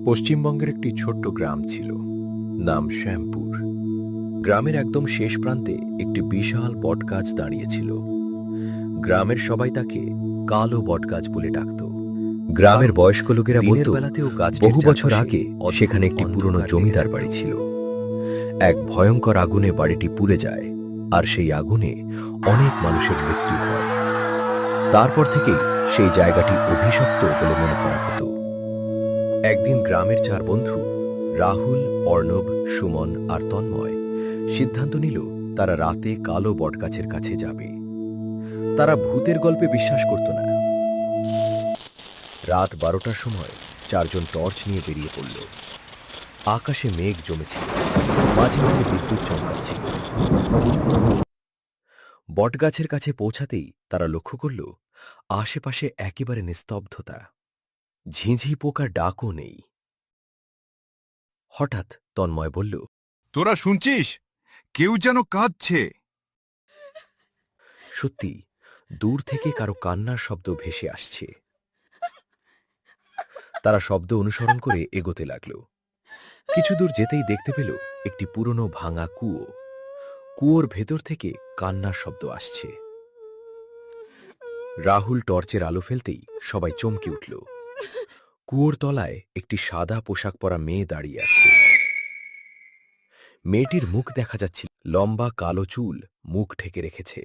পশ্চিমবঙ্গের একটি ছোট্ট গ্রাম ছিল, নাম শ্যামপুর। গ্রামের একদম শেষ প্রান্তে একটি বিশাল বটগাছ দাঁড়িয়েছিল। গ্রামের সবাই তাকে কালো বটগাছ বলে ডাকত। গ্রামের বয়স্ক লোকেরা বলতো বহু বছর আগে সেখানে একটি পুরনো জমিদার বাড়ি ছিল। এক ভয়ঙ্কর আগুনে বাড়িটি পুড়ে যায়, আর সেই আগুনে অনেক মানুষের মৃত্যু হয়। তারপর থেকেই সেই জায়গাটি অভিশপ্ত বলে মনে করা হতো। একদিন গ্রামের চার বন্ধু রাহুল, অর্ণব, সুমন আর তন্ময় সিদ্ধান্ত নিল তারা রাতে কালো বটগাছের কাছে যাবে। তারা ভূতের গল্পে বিশ্বাস করত না। রাত 12টার সময় চারজন টর্চ নিয়ে বেরিয়ে পড়ল। আকাশে মেঘ জমেছিল, মাঝে মাঝে বিদ্যুৎ চমকাচ্ছিল। বটগাছের কাছে পৌঁছাতেই তারা লক্ষ্য করল আশেপাশে একেবারে নিস্তব্ধতা। ঝিঁঝি পোকার ডাকও নেই। হঠাৎ তন্ময় বলল, তোরা শুনছিস? কেউ যেন কাঁদছে। সত্যি, দূর থেকে কারো কান্নার শব্দ ভেসে আসছে। তারা শব্দ অনুসরণ করে এগোতে লাগল। কিছু দূর যেতেই দেখতে পেল একটি পুরনো ভাঙা কুয়ো। কুয়োর ভেতর থেকে কান্নার শব্দ আসছে। রাহুল টর্চের আলো ফেলতেই সবাই চমকে উঠল। কুয়োর তলায় একটি সাদা পোশাক পরা মেয়ে দাঁড়িয়ে আছে। মেয়েটির মুখ দেখা যাচ্ছিল, লম্বা কালো চুল মুখ ঢেকে রেখেছে।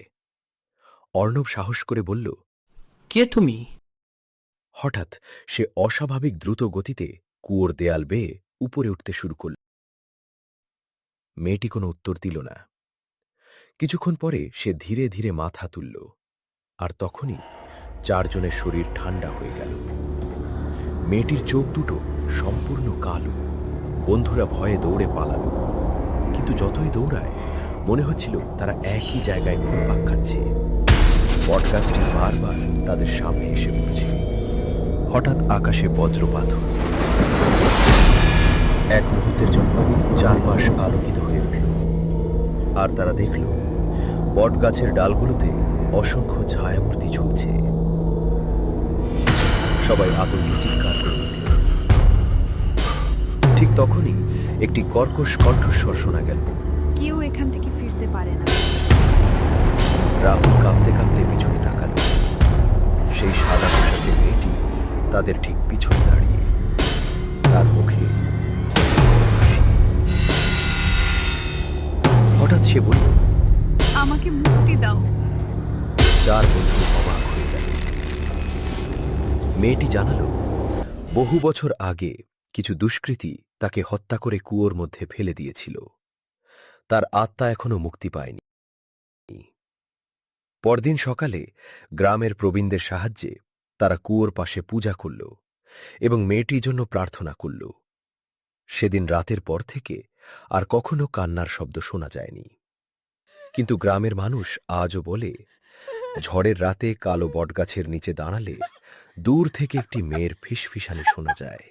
অর্ণব সাহস করে বলল, কে তুমি? হঠাৎ সে অস্বাভাবিক দ্রুত গতিতে কুয়োর দেয়াল বেয়ে উপরে উঠতে শুরু করল। মেয়েটি কোনো উত্তর দিল না। কিছুক্ষণ পরে সে ধীরে ধীরে মাথা তুলল, আর তখনই চারজনের শরীর ঠান্ডা হয়ে গেল। মেয়েটির চোখ দুটো সম্পূর্ণ কালো। বন্ধুরা ভয়ে দৌড়ে পালাল, কিন্তু যতই দৌড়ায় মনে হচ্ছিল তারা একই জায়গায় ঘুরপাক খাচ্ছে। বটগাছটি বারবার তাদের সামনে এসে পড়ছে। হঠাৎ আকাশে বজ্রপাত হল। এক মুহূর্তের জন্য চারপাশ আলোকিত হয়ে উঠল, আর তারা দেখল বটগাছের ডালগুলোতে অসংখ্য ছায়ামূর্তি ঝুলছে। সবাই আতঙ্কে চিৎকার করে উঠল। ঠিক তখনই একটি কর্কশ কণ্ঠস্বর শোনা গেল, কেউ এখান থেকে ফিরতে পারে না। রাহুল কাঁপতে কাঁপতে পিছনে তাকাল। সেই সাদা পোশাকের মেয়েটি তাদের ঠিক পিছনে দাঁড়িয়ে, তার মুখে হাসি। হঠাৎ সে বলল, আমাকে মুক্তি দাও। চার বন্ধু অবাক হয়ে গেল। মেয়েটি জানালো বহু বছর আগে কিছু দুষ্কৃতী তাকে হত্যা করে কুয়োর মধ্যে ফেলে দিয়েছিল। তার আত্মা এখনো মুক্তি পায়নি। পরদিন সকালে গ্রামের প্রবীণদের সাহায্যে তারা কুয়োর পাশে পূজা করল এবং মেয়েটির জন্য প্রার্থনা করল। সেদিন রাতের পর থেকে আর কখনো কান্নার শব্দ শোনা যায়নি। কিন্তু গ্রামের মানুষ আজও বলে, ঝড়ের রাতে কালো বটগাছের নিচে দাঁড়ালে দূর থেকে একটি মেয়ের ফিসফিসানি শোনা যায়।